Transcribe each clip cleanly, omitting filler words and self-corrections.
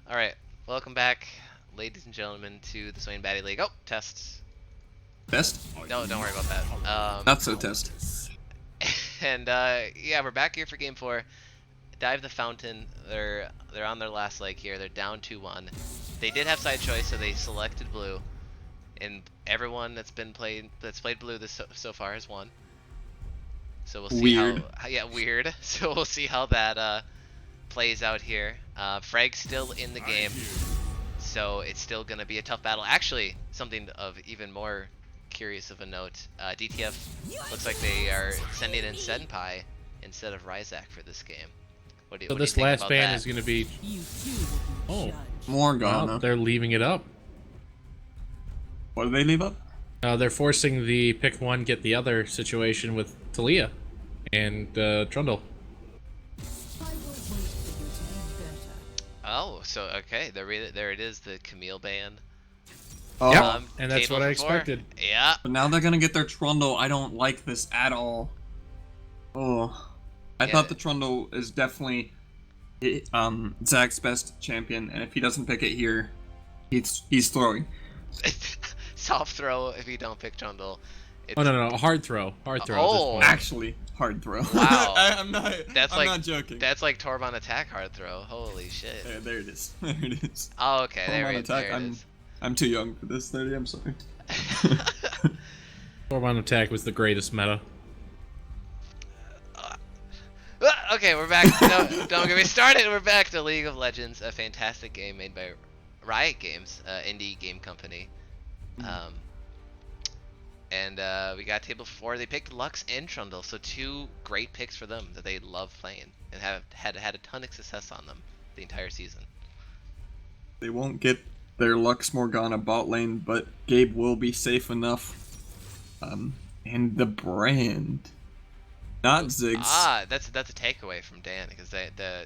Alright, welcome back, ladies and gentlemen, to the Swain Batty League. Oh, test. Test? No, don't worry about that. Not so test. And yeah, we're back here for game 4. Dive the Fountain. They're on their last leg here. They're down 2-1. They did have side choice, so they selected blue. And everyone that's played blue so far has won. So we'll see how weird. So we'll see how that plays out here. Frag's still in the game, so it's still gonna be a tough battle. Actually, something of even more curious of a note, DTF looks like they are sending in Senpai instead of Ryzak for this game. What do you this think last about ban that? is going to be... Oh, Morgana. wow, they're leaving it up. What do they leave up? They're forcing the pick one, get the other situation with Talia and Trundle. Oh, so okay, there it is, the Camille ban. Oh, Yeah, and that's Table what I before. expected. Yeah. but now they're gonna get their Trundle. I don't like this at all. Oh, I thought the Trundle is definitely Zach's best champion, and if he doesn't pick it here, he's throwing. Soft throw if you don't pick Trundle. Oh no, hard throw, hard throw. Oh. At this point. Actually, hard throw. Wow. I'm not. That's I'm not joking. That's like Torban attack hard throw. Holy shit. There it is. There it is. Oh, okay. There Torban it attack. is. I'm too young for this, 30. I'm sorry. Torban attack was the greatest meta. Okay, we're back. No, don't get me started. We're back to League of Legends, a fantastic game made by Riot Games, indie game company. And we got table 4. They picked Lux and Trundle, so 2 great picks for them that they love playing and have had a ton of success on them the entire season. They won't get their Lux Morgana bot lane, but Gabe will be safe enough. And the brand, not Ziggs. Ah, that's a takeaway from Dan because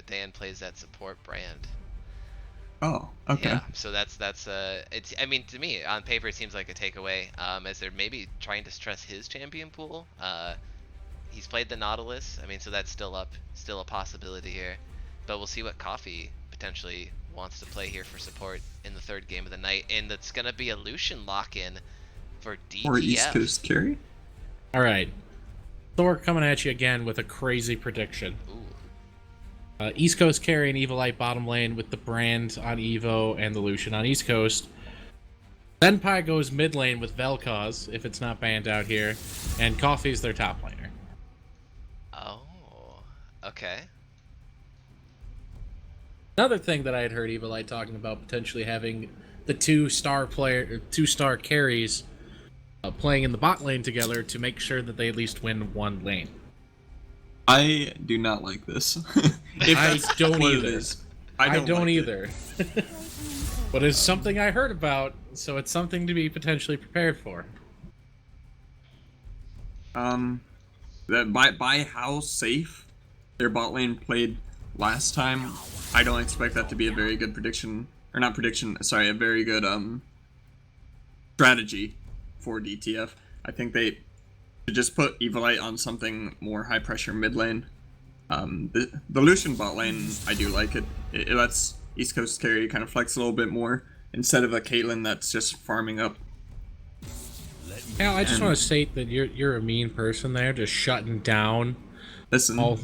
Dan plays that support brand. Oh, okay. Yeah, so that's it's. I mean, to me, on paper, it seems like a takeaway. As they're maybe trying to stress his champion pool. He's played the Nautilus. I mean, so that's still a possibility here. But we'll see what Coffee potentially wants to play here for support in the 3rd game of the night, and that's gonna be a Lucian lock-in for DTF. Or East Coast carry. All right, Thor coming at you again with a crazy prediction. Ooh. East Coast carry and Evilite bottom lane with the Brand on Evo and the Lucian on East Coast. Senpai goes mid lane with Vel'Koz, if it's not banned out here, and Coffee's their top laner. Oh. Okay. Another thing that I had heard Evilite talking about potentially having the 2-star carries playing in the bot lane together to make sure that they at least win one lane. I do not like this. I don't either. I don't like either. But it's something I heard about, so it's something to be potentially prepared for. That by how safe their bot lane played last time, I don't expect that to be a very good prediction, or not prediction. Sorry, a very good strategy for DTF. I think they should just put Evilite on something more high pressure mid lane. The Lucian bot lane, I do like it. It lets East Coast carry kind of flex a little bit more instead of a Caitlyn that's just farming up. Al, I just want to state that you're a mean person there, just shutting down Listen, all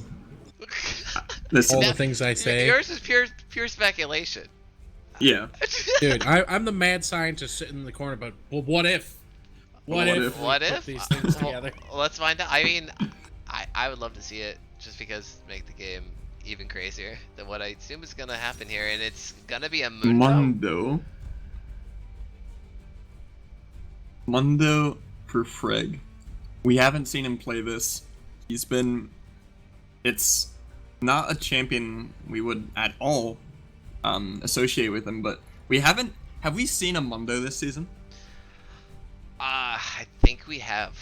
the things I say. Yours is pure speculation. yeah. Dude, I'm the mad scientist sitting in the corner, but well, what if? What if? What we if? put these things Well, together? let's find out. I mean, I would love to see it just because make the game even crazier than what I assume is gonna happen here, and it's gonna be a Mundo for Freg. We haven't seen him play this. It's not a champion we would at all associate with him, but have we seen a Mundo this season? I think we have.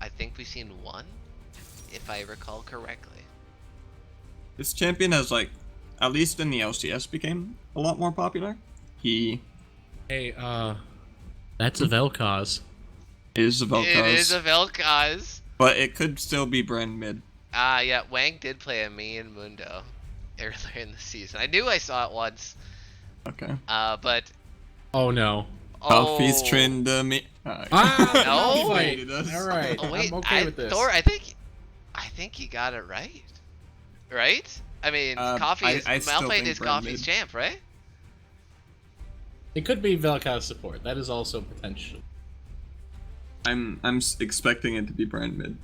I think we've seen one, if I recall correctly. This champion has, like, at least in the LCS, became a lot more popular. He Hey, that's a Vel'Koz. is a Vel'Koz. It is a Vel'Koz. But it could still be brand mid. Yeah, Wang did play a me and Mundo earlier in the season. I knew I saw it once, Okay. But Oh no. Coffee's oh, trying to me. Ah, No. fight. All right, oh wait, I'm okay with this. Thor, I think he got it right. Right? I mean, Coffee is I still Malphite think is brand Coffee's mid. champ, right? It could be Vel'Koz support. That is also potential. I'm expecting it to be brand mid.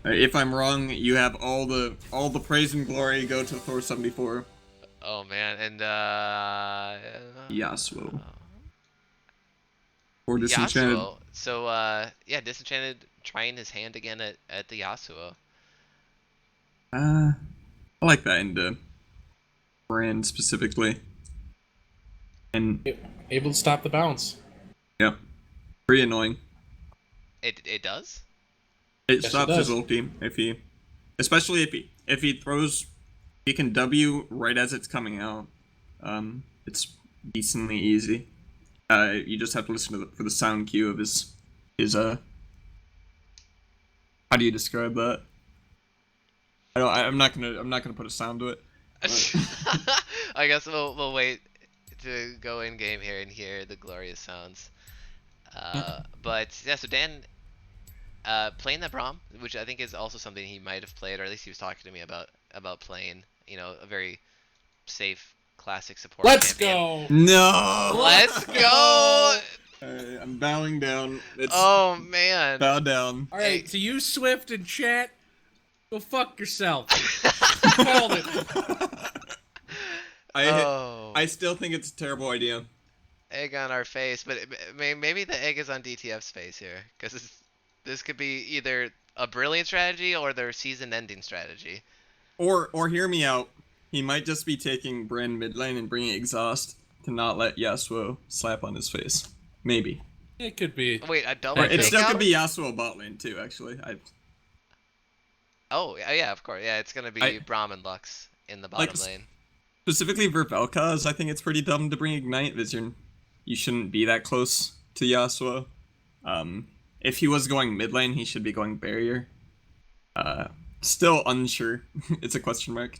If I'm wrong, you have all the praise and glory go to Thor 74. Oh man, and Yasuo. Or Disenchanted. Yasuo. So yeah, Disenchanted trying his hand again at the Yasuo. I like that in the brand specifically. And Able to stop the bounce. yep, pretty annoying. It does? It Yes, it stops his does. ulti especially if he throws, he can W right as it's coming out. It's decently easy. You just have to listen to for the sound cue of his how do you describe that? I'm not gonna put a sound to it. I guess we'll wait to go in game here and hear the glorious sounds. But yeah, so Dan playing that Braum, which I think is also something he might have played, or at least he was talking to me about playing. You know, a very safe classic support Let's champion. go. No. Let's go! I'm bowing down. It's Oh man. bow down. All right, Hey. to you, Swift and chat, go fuck yourself. Called it. Oh. I still think it's a terrible idea. Egg on our face, but maybe the egg is on DTF's face here, because this could be either a brilliant strategy or their season-ending strategy. Or hear me out. He might just be taking Brand mid lane and bringing exhaust to not let Yasuo slap on his face. Maybe. It could be. Wait, a double Or it fake still out? could be Yasuo bot lane too. Actually, Oh, yeah, of course. Yeah, it's gonna be Braum and Lux in the bottom lane. specifically for Vel'Koz, I think it's pretty dumb to bring Ignite. Because you shouldn't be that close to Yasuo. If he was going mid lane, he should be going barrier. Still unsure. It's a question mark.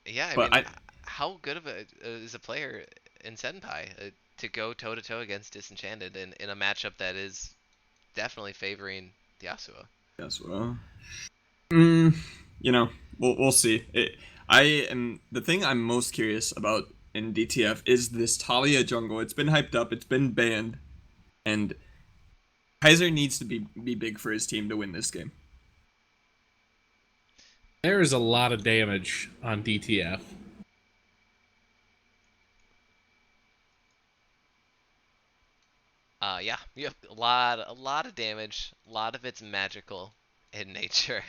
Yeah, But I mean, how good of is a player in Senpai to go toe to toe against Disenchanted in a matchup that is definitely favoring Yasuo? Yasuo. You know, we'll see. The thing I'm most curious about in DTF is this Talia jungle. It's been hyped up. It's been banned, and Kaiser needs to be big for his team to win this game. There is a lot of damage on DTF. Yeah, you have a lot of damage. A lot of it's magical in nature.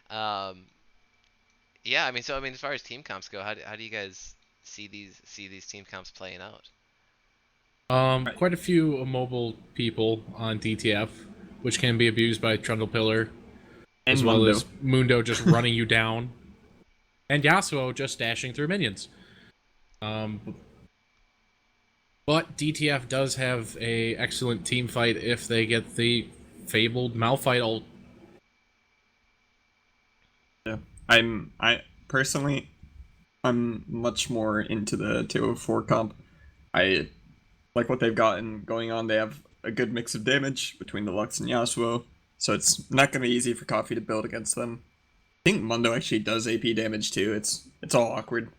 Yeah, I mean, as far as team comps go, how do you guys see these team comps playing out? Quite a few immobile people on DTF, which can be abused by Trundle Pillar, And as well Mundo. as Mundo just running you down, and Yasuo just dashing through minions. But DTF does have a excellent team fight if they get the fabled Malphite ult. Yeah, personally, I'm much more into the 204 comp. I like what they've gotten going on. They have a good mix of damage between the Lux and Yasuo, so it's not going to be easy for Coffee to build against them. I think Mundo actually does AP damage too. It's all awkward.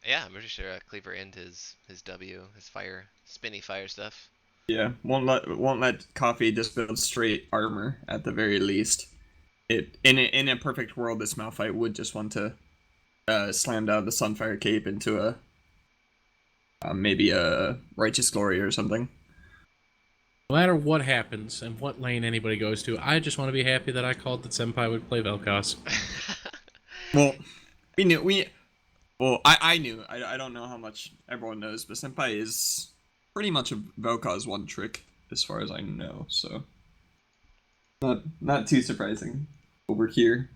Yeah, I'm pretty sure Cleaver end his W, his fire, spinny fire stuff. Yeah, won't let Coffee just build straight armor at the very least. In a perfect world, this Malphite would just want to slam down the Sunfire Cape into a maybe a Righteous Glory or something. No matter what happens and what lane anybody goes to, I just want to be happy that I called that Senpai would play Vel'Koz. Well, I knew. I don't know how much everyone knows, but Senpai is pretty much a Vel'Koz one trick as far as I know. So not too surprising over here.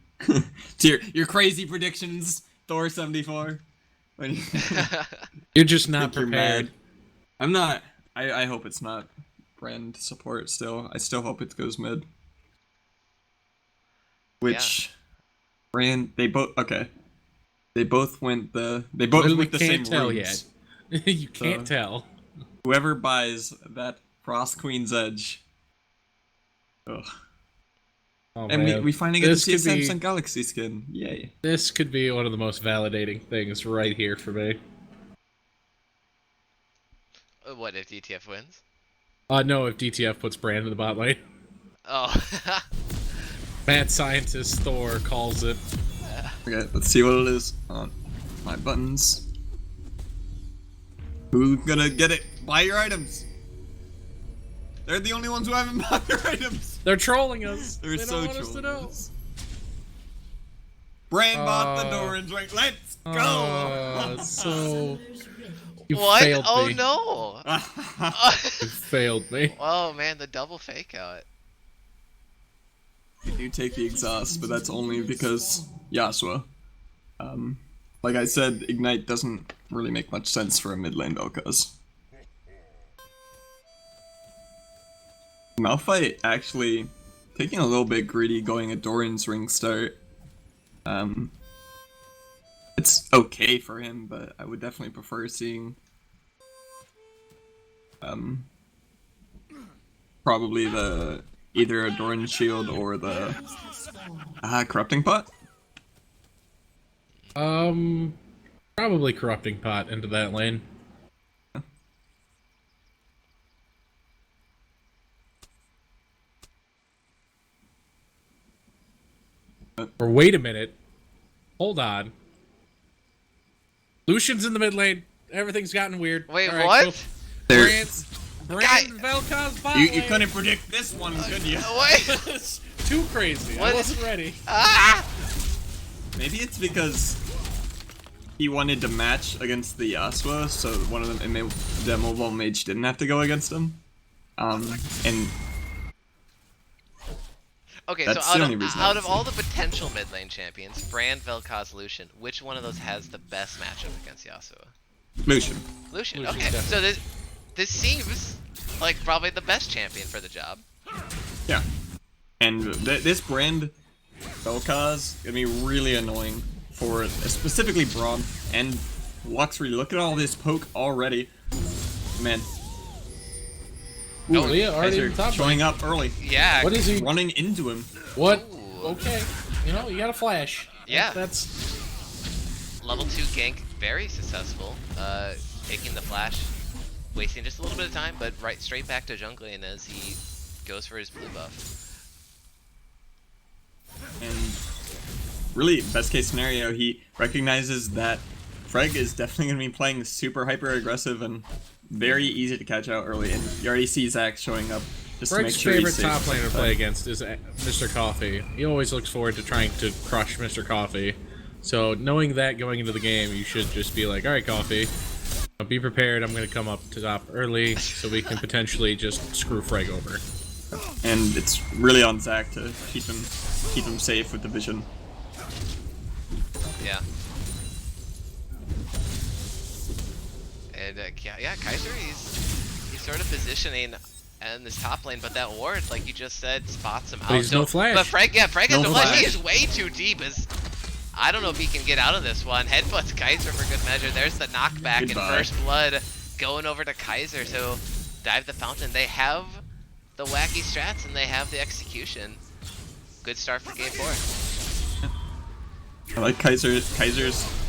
To your crazy predictions, Thor 74. You're just not Think you're prepared. mad. I'm not. I hope it's not brand support still. I still hope it goes mid. Which brand they both okay. They both went the same tell runes. yet. You can't tell. Whoever buys that Frost Queen's Edge. Ugh. Oh, And man. we finally get to see a This could be- Samsung Galaxy skin. Yay. This could be one of the most validating things right here for me. What if DTF wins? No, if DTF puts Brand in the bot lane. Oh. Mad Scientist Thor calls it. Okay, let's see what it is on my buttons. Who's gonna get it? Buy your items! They're the only ones who haven't bought their items! They're trolling us. They're They so don't want us to know. trolling us. Brand bought the door and drank. Let's go! So you What? failed Oh me. no! You failed me. Oh man, the double fake out. I do take the exhaust, but that's only because Yasuo. Like I said, Ignite doesn't really make much sense for a mid lane Vel'Koz. Malphite actually taking a little bit greedy, going a Doran's ring start. It's okay for him, but I would definitely prefer seeing probably either a Doran shield or the corrupting pot. Probably corrupting pot into that lane. Or wait a minute. Hold on. Lucian's in the mid lane. Everything's gotten weird. Wait, All right, what? so There. Brand Vel'Koz bot You lane. couldn't predict this one, could you? Wait. It's too crazy. What? I wasn't ready. Ah! Maybe it's because he wanted to match against the Yasuo, so one of them, the mobile mage didn't have to go against him. And Okay, That's so the only reason I out would of say. all the potential mid lane champions, Brand, Vel'Koz, Lucian, which one of those has the best matchup against Yasuo? Lucian. Lucian. Lucian, Okay, so this seems like probably the best champion for the job. Yeah. And this Brand Vel'Koz gonna be really annoying for specifically Braum and Luxury. Look at all this poke already. Man. Oh, yeah, already in the top showing up early. Yeah. What is he? Running into him. What? Ooh. Okay. You know, you got a flash. Yeah. That's Level 2 gank, very successful. Taking the flash, wasting just a little bit of time, but right straight back to jungling as he goes for his blue buff. And really, best case scenario, he recognizes that Freg is definitely going to be playing super hyper aggressive and very easy to catch out early. And you already see Zach showing up just to make Greg's sure favorite he's safe. top laner to play against is Mr. Coffee. He always looks forward to trying to crush Mr. Coffee. So knowing that going into the game, you should just be like, all right, Coffee, be prepared. I'm going to come up to top early so we can potentially just screw Freg over. And it's really on Zach to keep him safe with the vision. Yeah. And yeah, Kaiser, he's sort of positioning in this top lane, but that ward, like you just said, spots him out. But he's no flash. But Freg has No no flash. He flash. is way too deep. I don't know if he can get out of this one. Headbutts Kaiser for good measure. There's the knockback and Goodbye. first blood going over to Kaiser. So dive the fountain. They have the wacky strats and they have the execution. Good start for game 4. I like Kaiser's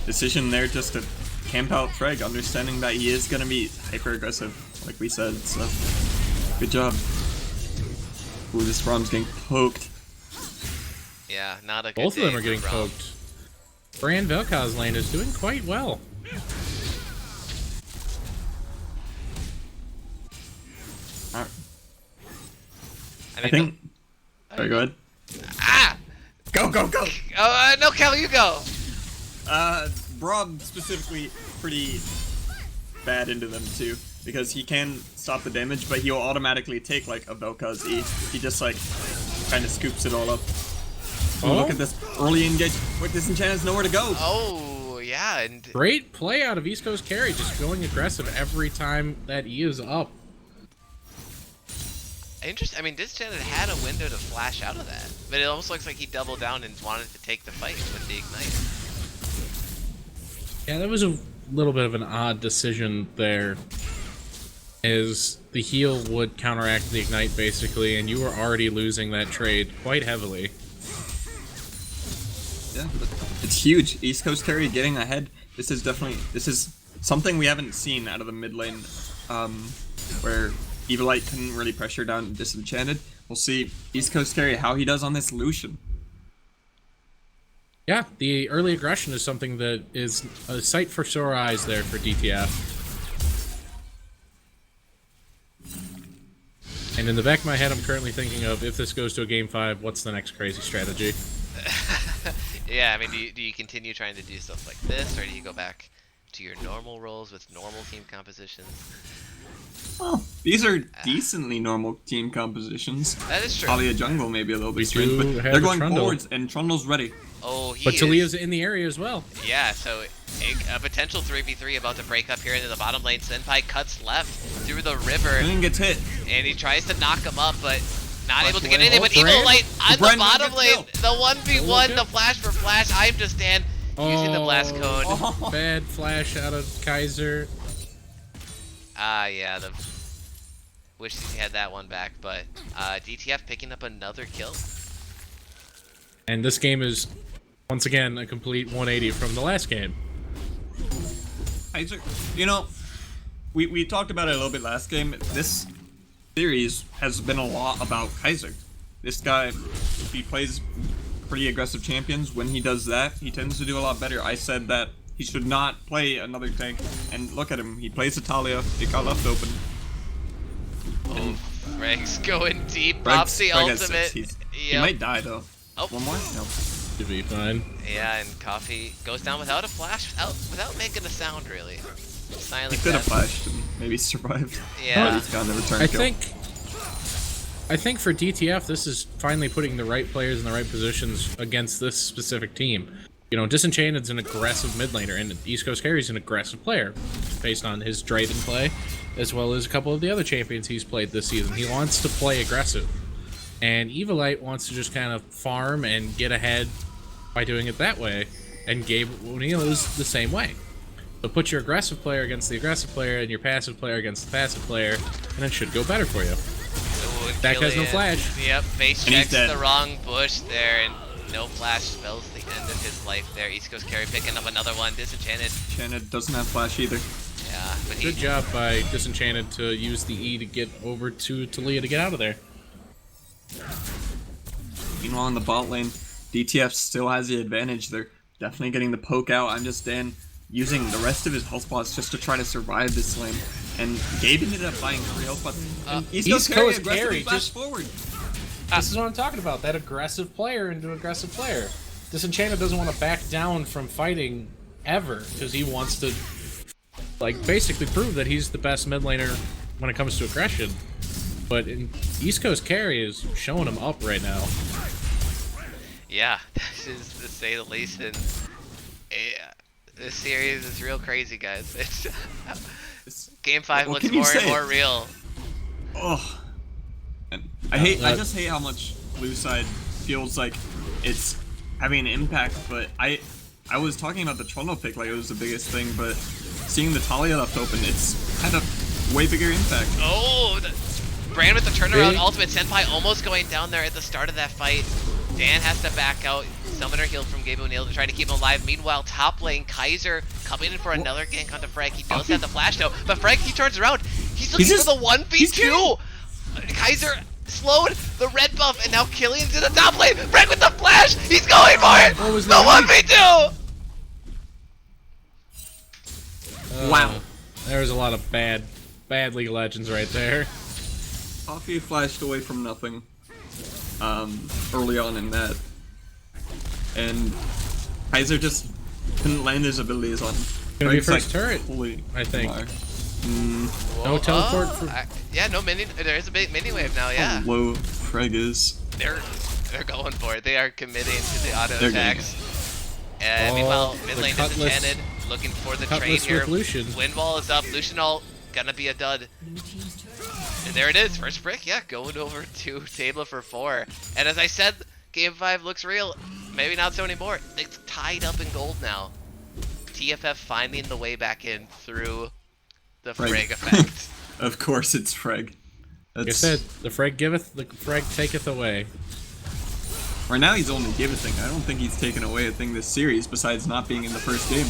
decision there just to camp out Freg, understanding that he is going to be hyper aggressive, like we said. So good job. Ooh, this Braum's getting poked. Yeah, not a good Both of day them are for getting Braum. poked. Brand Vel'Koz lane is doing quite well. Alright, I I think. Sorry, go ahead. Ah! Go, go, go! No, Kel, you go. Braum specifically pretty bad into them too, because he can stop the damage, but he'll automatically take like a Vel'Koz E. He just like kind of scoops it all up. Oh, look at this early engage. Wait, this enchant has nowhere to go. Oh, yeah, and Great play out of East Coast Carry, just going aggressive every time that E is up. interesting. I mean, Distant had a window to flash out of that, but it almost looks like he doubled down and wanted to take the fight with the ignite. Yeah, that was a little bit of an odd decision there, as the heal would counteract the ignite basically, and you were already losing that trade quite heavily. Yeah, but it's huge. East Coast carry getting ahead. This is something we haven't seen out of the mid lane, where Evilite couldn't really pressure down Disenchanted. We'll see East Coast carry how he does on this Lucian. Yeah, the early aggression is something that is a sight for sore eyes there for DTF. And in the back of my head, I'm currently thinking of, if this goes to a Game 5, what's the next crazy strategy? Yeah, I mean, do you continue trying to do stuff like this, or do you go back to your normal roles with normal team compositions? Well, these are decently normal team compositions. That is true. Talia jungle maybe a little bit We strange, do but have they're a going Trundle. forwards, and Trundle's ready. Oh, But Talia's in the area as well. Yeah, so a potential 3v3 about to break up here into the bottom lane. Senpai cuts left through the river, Brand gets hit. and he tries to knock him up, but not Flash able to get away. in it. Oh, But Brand. Evilite on the Brand bottom gets lane, killed. the 1v1, the flash for flash. I'm just stand using the blast cone. Oh. Bad flash out of Kaiser. Yeah, wish he had that one back, but DTF picking up another kill. And this game is, once again, a complete 180 from the last game. Kaiser, you know, we talked about it a little bit last game. This series has been a lot about Kaiser. This guy, he plays pretty aggressive champions. When he does that, he tends to do a lot better. I said that he should not play another tank, and look at him. He plays Italia. It got left open. Oh, Frank's going deep. Frag- Pops the Frag has ultimate. six. He Yep. might die though. Oh. One more? No. To be fine. Yeah, and Coffee goes down without a flash, without making a sound, really. Silent He could have death. flashed and maybe survived. Yeah. But he's gotten a return I kill. think for DTF, this is finally putting the right players in the right positions against this specific team. You know, Disenchanted's an aggressive mid laner, and East Coast Carry's an aggressive player, based on his Draven play, as well as a couple of the other champions he's played this season. He wants to play aggressive. And Evilite wants to just kind of farm and get ahead by doing it that way, and Gabe O'Neill is the same way. So put your aggressive player against the aggressive player, and your passive player against the passive player, and it should go better for you. Ooh, and Dak has no Killian- flash. Yep, face And he's checks dead. the wrong bush there, and no flash spells the end of his life there. East Coast Carry picking up another one, Disenchanted. Shannon doesn't have flash either. Yeah, but he Good job by Disenchanted to use the E to get over to Talia to get out of there. Meanwhile, in the bot lane, DTF still has the advantage. They're definitely getting the poke out. I'm just Dan using the rest of his health spots just to try to survive this lane. And Gabe ended up buying 3 health spots. And East Coast Carry Coast aggressively Carry flash just- forward. This is what I'm talking about. That aggressive player into aggressive player. Disenchanted doesn't want to back down from fighting ever, because he wants to, like, basically prove that he's the best mid laner when it comes to aggression. But East Coast Carry is showing him up right now. Yeah, this is to say the least. And this series is real crazy, guys. It's Game 5 What looks can you more and say? more real. Oh. And I just hate how much blue side feels like it's having an impact, but I was talking about the Trundle pick like it was the biggest thing, but seeing the Talia left open, it's had a way bigger impact. Oh, Brand with the turnaround Big. ultimate. Senpai almost going down there at the start of that fight. Dan has to back out. Summoner healed from Gabe O'Neill to try to keep him alive. Meanwhile, top lane, Kaiser coming in for another gank onto Frank. He does have the flash though, but Frank, he turns around. He's looking just- for the 1v2. Kaiser slowed the red buff, and now Killian's in the top lane. Frank with the flash. He's going for it. What was The that? 1v2. Wow. There was a lot of bad League of Legends right there. Coffee flashed away from nothing early on in that. And Kaiser just couldn't land his abilities on Gonna be Frank's, first turret, holy I think. fire. No teleport for- Yeah, no mini. There is a big mini wave now. Yeah. How low Freg is. They're going for it. They are committing to the auto They're attacks. And Oh, meanwhile, mid the lane Cutlass- Disenchanted looking for the trade Cutlass here. with Lucian. Windwall is up. Lucian ult gonna be a dud. And there it is. First brick. Yeah, going over to table for 4. And as I said, Game 5 looks real. Maybe not so anymore. It's tied up in gold now. TFF finding the way back in through the Frag. frag effect. Of course it's Frag. Like I said, the frag giveth, the frag taketh away. Right now he's only give a thing. I don't think he's taken away a thing this series besides not being in the first game.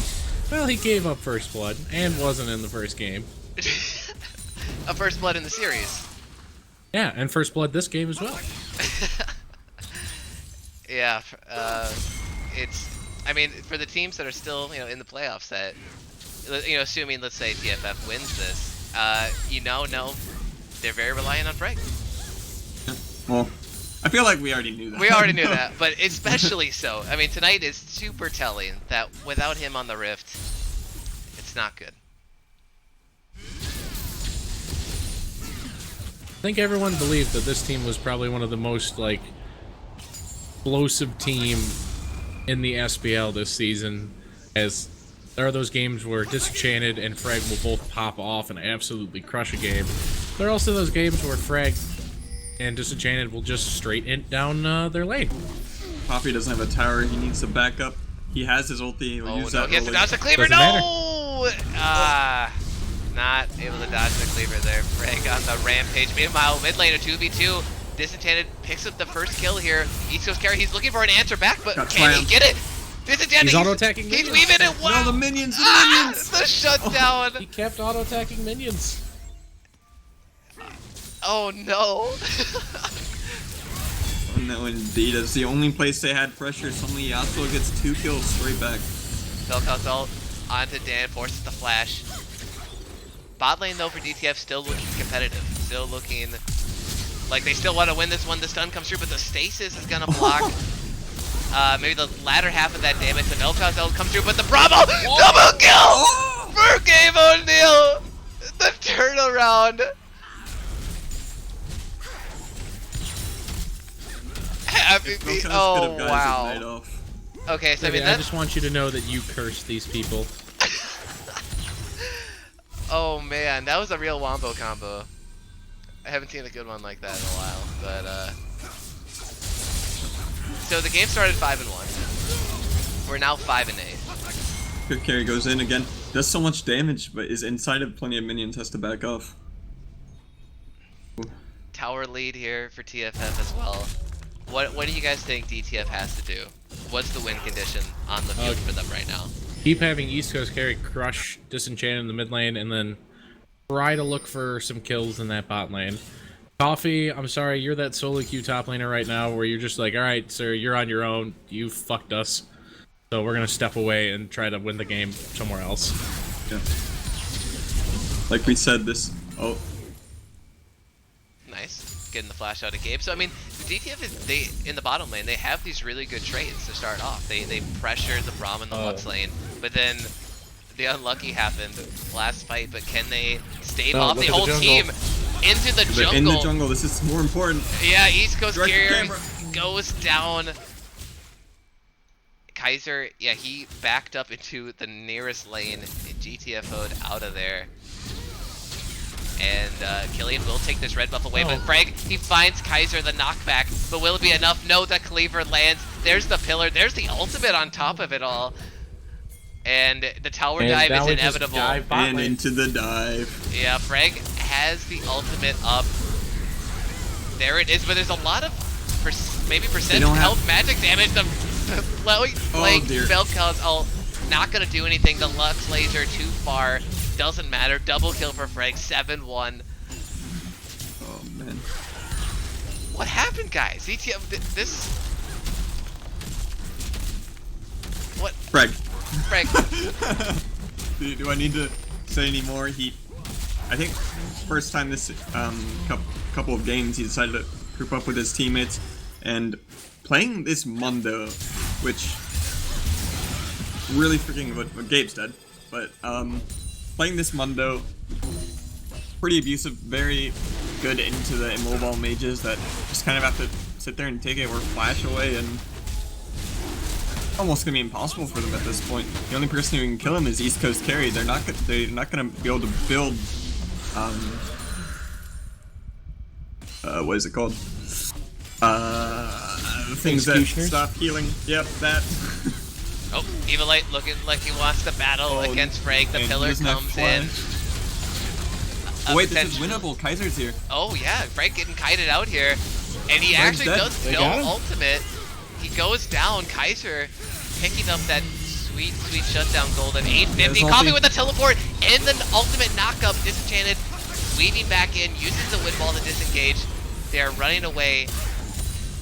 Well, he gave up first blood and wasn't in the first game. A first blood in the series. Yeah, and first blood this game as well. Yeah, it's. I mean, for the teams that are still, in the playoffs, that, assuming, let's say TFF wins this, no, they're very reliant on Frag. Well, I feel like we already knew that. We already knew that, but especially so. I mean, tonight is super telling that without him on the Rift, it's not good. I think everyone believed that this team was probably one of the most, like, explosive team in the SBL this season, as there are those games where Disenchanted and Frag will both pop off and absolutely crush a game. There are also those games where Frag and Disenchanted will just straight int down their lane. Coffee doesn't have a tower. He needs to back up. He has his ulti. He'll use that. He has to dodge the cleaver. Doesn't No! Not able to dodge the cleaver there. Frag on the rampage. Meanwhile, mid lane a 2v2. Disenchanted picks up the first kill here. East Coast carry. He's looking for an answer back, but can he get it? Disenchanted. He's auto-attacking He's minions. weaving it. Wow. No, the minions. The minions. The shutdown. He kept auto-attacking minions. Oh no. Oh, no, indeed. That's the only place they had pressure. Suddenly Yasuo gets 2 kills straight back. Vel'Koz ult onto Dan, forces the flash. Bot lane though for DTF still looking competitive. Still looking like they still want to win this one. The stun comes through, but the stasis is gonna block. Maybe the latter half of that damage. The Vel'Koz ult comes through, but the Bravo double kill for Game O'Neal. The turnaround. Oh wow. Okay, so I mean I just want you to know that you curse these people. Oh man, that was a real wombo combo. I haven't seen a good one like that in a while, but so the game started 5-1. We're now 5-8. Good carry goes in again. Does so much damage, but is inside of plenty of minions. Has to back off. Tower lead here for TFF as well. What do you guys think DTF has to do? What's the win condition on the field for them right now? Keep having East Coast carry crush Disenchanted in the mid lane, and then try to look for some kills in that bot lane. Coffee, I'm sorry, you're that solo queue top laner right now where you're just like, alright, sir, you're on your own. You fucked us. So we're gonna step away and try to win the game somewhere else. Yeah. Like we said, this... Oh. Nice. Getting the flash out of Gabe. So I mean, the DTF is, in the bottom lane, they have these really good trades to start off. They pressure the Braum in the Lux lane, but then the unlucky happened last fight, but can they stave off the whole team into the jungle? In the jungle, this is more important. Yeah, East Coast Direct carrier camera. goes down. Kaiser, yeah, he backed up into the nearest lane, GTFO'd out of there. And Killian will take this red buff away, but Frag, he finds Kaiser the knockback, but will it be enough? No, the cleaver lands. There's the pillar, there's the ultimate on top of it all. And the tower dive is inevitable. And into the dive. Yeah, Frag has the ultimate up. There it is, but there's a lot of maybe percent health magic damage. The Vel'Koz ult not gonna do anything. The Lux laser too far. Doesn't matter. Double kill for Frag. 7-1. Oh man. What happened, guys? DTF. This. What? Frag. Frag. Do I need to say any more? I think first time this couple of games he decided to group up with his teammates and playing this Mundo, which really freaking what Gabe's dead, but playing this Mundo, pretty abusive, very good into the immobile mages that just kind of have to sit there and take it or flash away, and almost gonna be impossible for them at this point. The only person who can kill him is East Coast carry. They're not gonna be able to build what is it called? Things that stop healing. Yep, that. Oh. Evilite looking like he wants to battle against Frag. The and pillar he doesn't have comes in. flash. Wait, this is winnable. Kaiser's here. Oh yeah, Frag getting kited out here. And he Frag's actually dead. does They no got him. ultimate. He goes down. Kaiser picking up that sweet, sweet shutdown gold at 850. There's Coffee ulti. with a teleport and the ultimate knockup. Disenchanted, weaving back in, uses the wind ball to disengage. They are running away.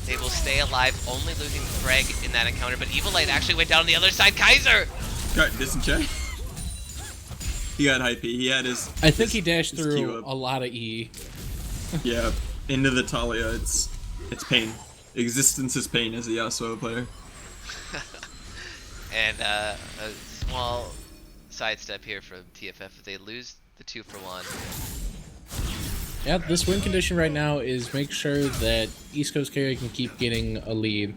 They will stay alive, only losing Frag in that encounter. But Evilite actually went down on the other side. Kaiser! Got disenchant. He got hypey. He had his. I think he dashed his Q through up. a lot of E. Yeah, into the Talia. It's pain. Existence is pain as a Yasuo player. And a small sidestep here from TFF. If they lose the 2-for-1. Yeah, this win condition right now is make sure that East Coast Carry can keep getting a lead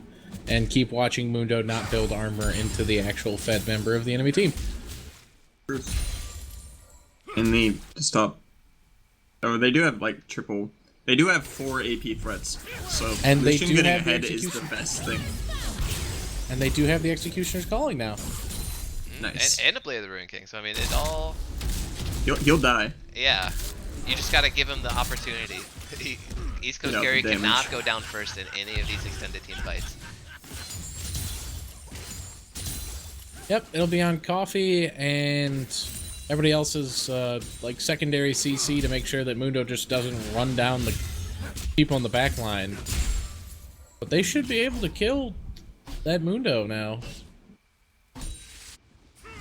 and keep watching Mundo not build armor into the actual Fed member of the enemy team. And need to stop. Oh, they do have like triple. They do have 4 AP threats, so And they Lucian do getting have the ahead is the execution. best thing. And they do have the Executioner's Calling now. Nice. And a Blade of the Ruin King. So I mean, it all. He'll die. Yeah, you just gotta give him the opportunity. East Coast Yeah, Carry damage. cannot go down first in any of these extended team fights. Yep, it'll be on Coffee and everybody else's like secondary CC to make sure that Mundo just doesn't run down the people on the back line. But they should be able to kill that Mundo now.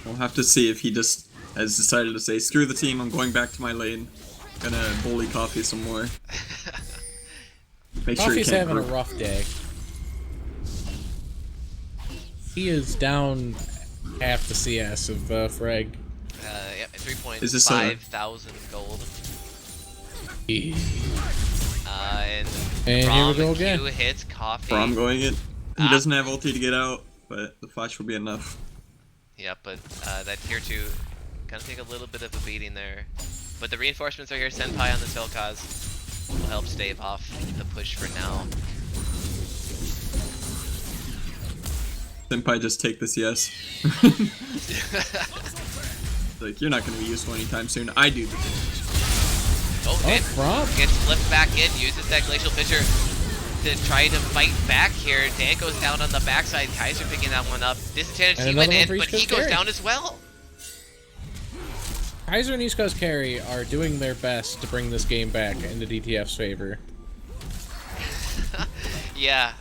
We'll have to see if he just has decided to say, screw the team, I'm going back to my lane. Gonna bully Coffee some more. Make sure he Coffee's can't having a group. rough day. He is down half the CS of Frag. Yep, Is this a- 3.5 thousand gold. And And here we Braum go Q again. hits Coffee. Braum going it. He Ah. doesn't have ulti to get out, but the flash will be enough. Yep, but that tier 2 gonna take a little bit of a beating there. But the reinforcements are here. Senpai on the Telkaz will help stave off the push for now. Senpai, just take this, yes. Like, you're not gonna be useful anytime soon. I do the damage. Oh, Oh, and Braum. gets flipped back in, uses that Glacial Fissure to try to fight back here. Dan goes down on the backside, Kaiser picking that one up. Disenchanted And he another went one in, for but East he Coast goes Carry. down as well. Kaiser and East Coast Carry are doing their best to bring this game back into DTF's favor. Yeah,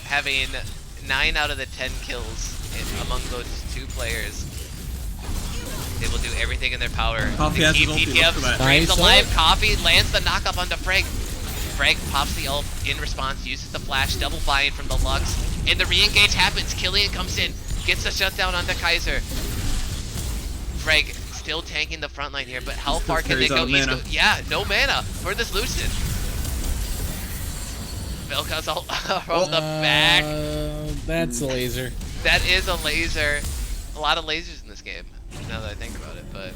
having 9 out of the 10 kills among those 2 players. They will do everything in their power Coffee to has keep his ulti, DTF look for that. screams Nice alive. ult. Coffee lands the knockup onto Frag. Frag pops the ult in response, uses the flash, double buy-in from the Lux, and the re-engage happens. Killian comes in, gets the shutdown onto Kaiser. Frag still tanking the front line here, but how far can they Carries out go? of mana. Yeah, no mana for this Lucian. Velka's ult from the back. That's a laser. That is a laser. A lot of lasers in this game, now that I think about it, but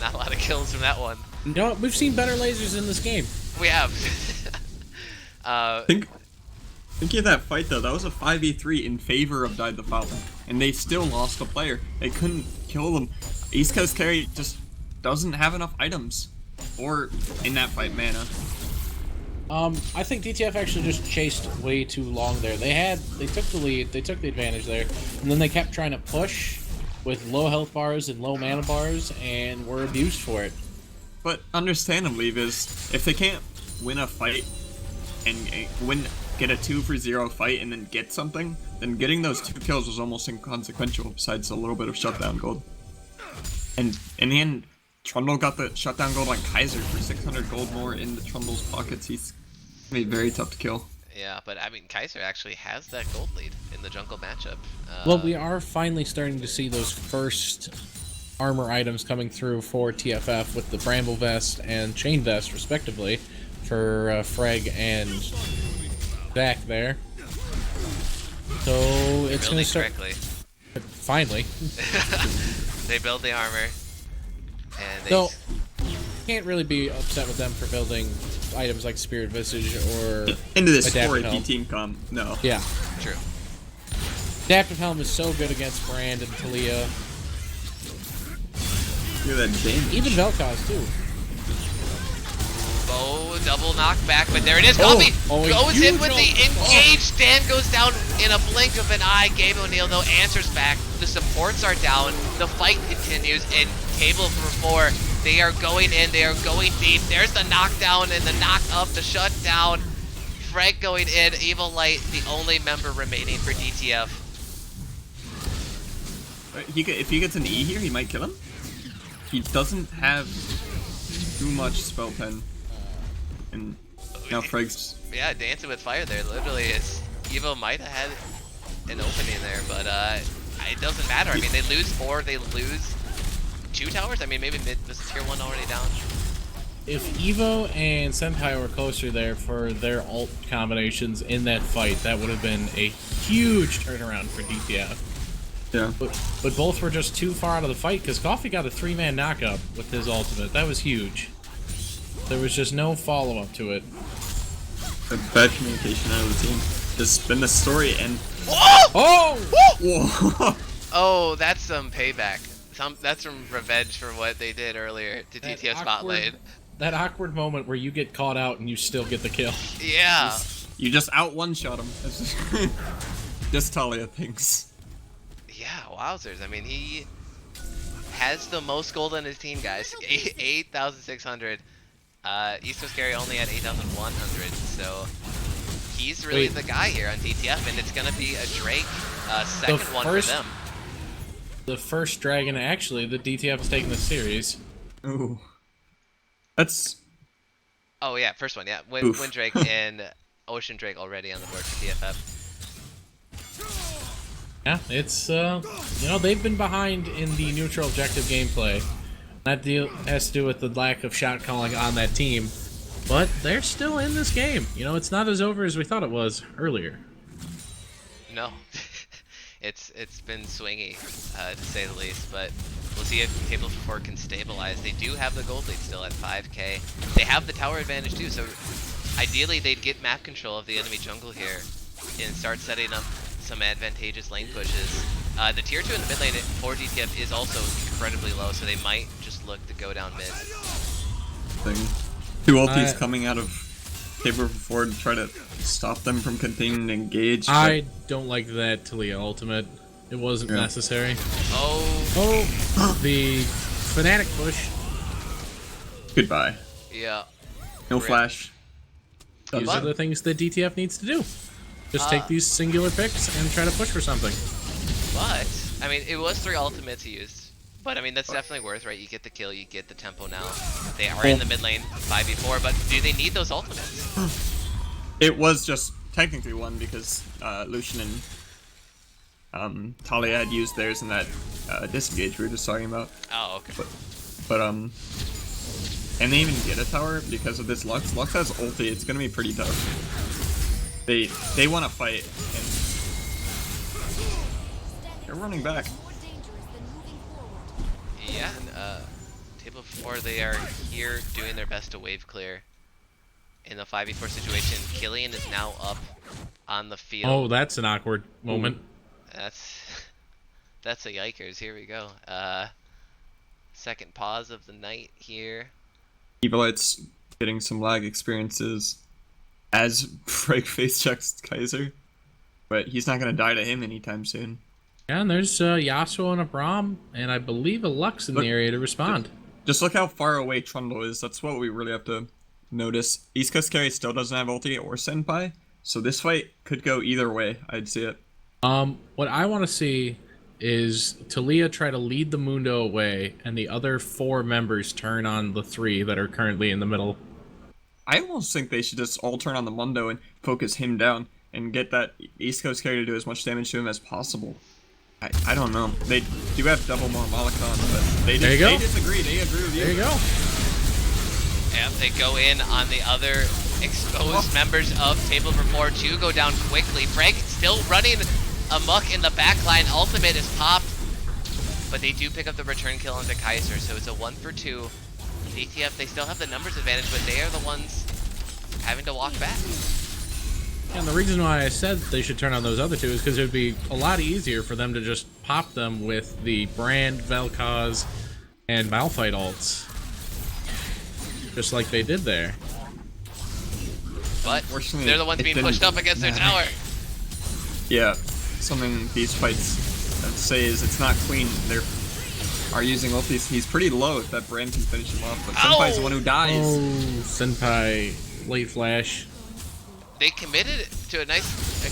not a lot of kills from that one. No, we've seen better lasers in this game. We have. Think of that fight though. That was a 5v3 in favor of Died the Fountain, and they still lost a player. They couldn't kill them. East Coast Carry just doesn't have enough items, or in that fight mana. I think DTF actually just chased way too long there. They took the lead, they took the advantage there, and then they kept trying to push with low health bars and low mana bars, and were abused for it. But understandably, because if they can't win a fight and get a 2-for-0 fight and then get something, then getting those 2 kills was almost inconsequential. Besides a little bit of shutdown gold. And in the end, Trundle got the shutdown gold on Kaiser for 600 gold more in the Trundle's pockets. He's gonna be very tough to kill. Yeah, but I mean, Kaiser actually has that gold lead in the jungle matchup. Well, we are finally starting to see those first armor items coming through for TFF with the Bramble Vest and Chain Vest, respectively, for Frag and Zach there. So it's going building to start. correctly. Finally. They build the armor, and they So, can't really be upset with them for building items like Spirit Visage or Into this Adaptive 4 AP Helm. team comp, no. Yeah. true. Adaptive Helm is so good against Brand and Talia. Look at that damage. Even Vel'Koz, too. Oh, double knockback, but there it is. Coffee goes in with the engage. Stan goes down in a blink of an eye. Gabe O'Neill, though, answers back. The supports are down. The fight continues, and Table for 4, they are going in. They are going deep. There's the knockdown and the knock up, the shutdown. Frank going in. Evil Light, the only member remaining for DTF. If he gets an E here, he might kill him. He doesn't have too much spell pen. And now Freg's... Yeah, dancing with fire there. Literally, Evo might have had an opening there, but it doesn't matter. I mean, they lose 4, they lose 2 towers. I mean, maybe mid was tier 1 already down. If Evo and Senpai were closer there for their ult combinations in that fight, that would have been a huge turnaround for DTF. Yeah. But both were just too far out of the fight because Coffee got a 3-man knockup with his ultimate. That was huge. There was just no follow-up to it. A bad communication out of the team. Just spin the story and... Whoa! Oh! Whoa! Oh, that's some payback. That's some revenge for what they did earlier to That DTF Spotlight. That awkward moment where you get caught out and you still get the kill. Yeah. You just out one-shot him. Just Talia thinks. Yeah, wowzers. I mean, he has the most gold on his team, guys. 8,600. East Coast Carry only at 8,100. So he's really the guy here on DTF, and it's gonna be a Drake second one for them. The first dragon, actually, the DTF has taken this series. Ooh. That's... Oh yeah, first one, yeah. Wind Drake and Ocean Drake already on the board for TFF. Yeah, it's, you know, they've been behind in the neutral objective gameplay. That deal has to do with the lack of shot calling on that team. But they're still in this game. You know, it's not as over as we thought it was earlier. No. it's been swingy, to say the least, but we'll see if Table for 4 can stabilize. They do have the gold lead still at 5k. They have the tower advantage too, so ideally they'd get map control of the enemy jungle here and start setting up some advantageous lane pushes. The tier 2 in the mid lane for DTF is also incredibly low, so they might just look to go down mid. Two ultis coming out of Table for 4 to try to stop them from continuing to engage. I don't like that Talia ultimate. It wasn't necessary. Oh, the Fnatic push. Goodbye. Yeah. No flash. These are the things that DTF needs to do. Just take these singular picks and try to push for something. But, I mean, it was 3 ultimates he used. But, I mean, that's definitely worth, right? You get the kill, you get the tempo now. They are in the mid lane, 5v4, but do they need those ultimates? It was just technically one because Lucian and Talia had used theirs in that disengage we were just talking about. Oh, okay. But and they even get a tower because of this Lux. Lux has ulti, it's gonna be pretty tough. They want to fight, and they're running back. Yeah, and Table 4, they are here doing their best to wave clear in the 5v4 situation. Killian is now up on the field. Oh, that's an awkward moment. That's a yikers. Here we go. Second pause of the night here. Evilite's getting some lag experiences as Frag face checks Kaiser, but he's not gonna die to him anytime soon. Yeah, and there's Yasuo and a Braum, and I believe a Lux in the area to respond. Just look how far away Trundle is. That's what we really have to notice. East Coast Carry still doesn't have ulti or Senpai, so this fight could go either way. I'd see it. What I want to see is Talia try to lead the Mundo away, and the other 4 members turn on the 3 that are currently in the middle. I almost think they should just all turn on the Mundo and focus him down and get that East Coast Carry to do as much damage to him as possible. I don't know. They do have double more Molotov, but they disagree. They agree with you. There you go. Yeah, they go in on the other exposed members of Table for 4 to go down quickly. Frank still running amok in the backline. Ultimate is popped, but they do pick up the return kill onto Kaiser, so it's a 1 for 2. DTF, they still have the numbers advantage, but they are the ones having to walk back. And the reason why I said they should turn on those other two is because it would be a lot easier for them to just pop them with the Brand, Vel'Koz, and Malphite ults. Just like they did there. But Unfortunately, they're the ones it being didn't pushed up against their tower. Yeah, something these fights say is it's not clean. They're are using ultis. He's pretty low if that Brand can finish him off, but Senpai's the one who dies. Oh, Senpai, late flash. They committed to a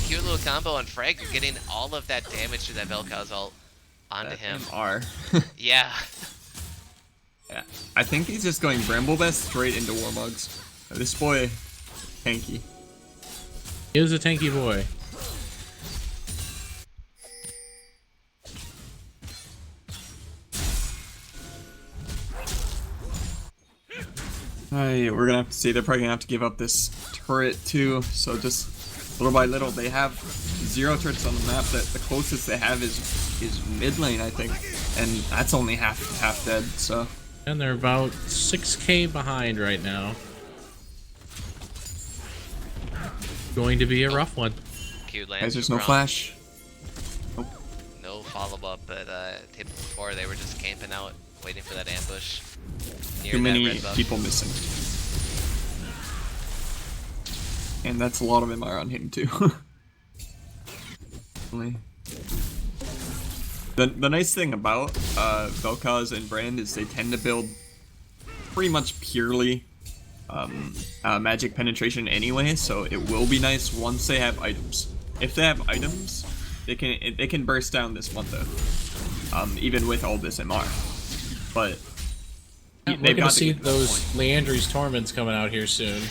cute little combo on Frag, getting all of that damage to that Vel'Koz ult onto That him. MR. Yeah. Yeah, I think he's just going Bramblebest straight into Warmugs. This boy, tanky. He is a tanky boy. We're gonna have to see. They're probably gonna have to give up this turret too. So just little by little, they have 0 turrets on the map. That the closest they have is mid lane, I think, and that's only half dead. So. And they're about 6k behind right now. Going to be a rough one. Cute lands. Guys, there's no from flash. Nope. No follow-up, but table before they were just camping out, waiting for that ambush. Near Too that many red buff. people missing. And that's a lot of MR on him too. The nice thing about Vel'Koz and Brand is they tend to build pretty much purely magic penetration anyway, so it will be nice once they have items. If they have items, they can burst down this one though, even with all this MR. But We're they've gonna got to see get to that those point. Leandry's Torments coming out here soon.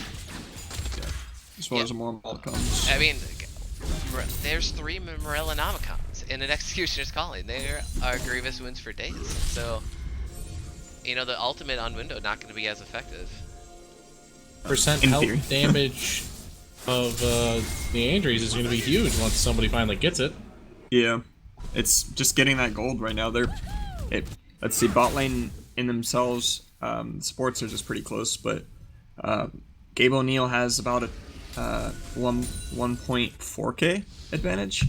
As well as more ball comes. I mean, there's 3 Morellonomicons in an Executioner's Calling. There are Grievous Wounds for days. So, you know, the ultimate on Window not going to be as effective. Percent In health theory. damage of Leandry's is going to be huge once somebody finally gets it. Yeah, it's just getting that gold right now. Let's see, bot lane in themselves, supports are just pretty close, but Gabe O'Neal has about a 1.4k advantage.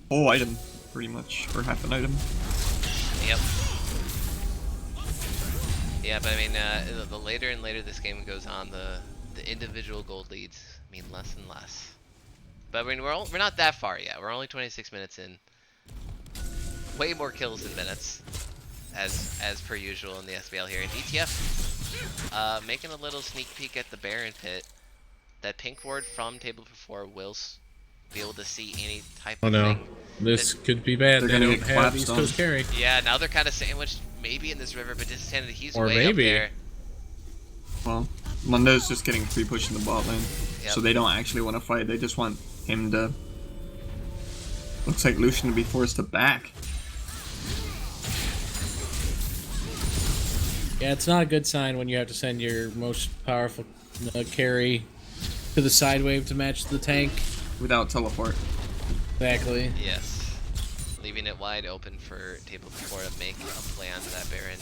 Whole item, pretty much, or half an item. Yep. Yeah, but I mean, the later and later this game goes on, the individual gold leads mean less and less. But I mean, we're not that far yet. We're only 26 minutes in. Way more kills than minutes, as per usual in the SBL here. And DTF making a little sneak peek at the Baron pit. That pink ward from table before will be able to see any type Oh of no, thing. this could be bad. They're They gonna don't get have collapsed East on. Coast carry. Yeah, now they're kind of sandwiched maybe in this river, but disadvantaged. He's Or way maybe. up there. Well, Mundo's just getting free push in the bot lane, Yep. so they don't actually want to fight. They just want him to. Looks like Lucian to be forced to back. Yeah, it's not a good sign when you have to send your most powerful carry to the side wave to match the tank. Without teleport. Exactly. Yes. Leaving it wide open for table before to make a play onto that Baron,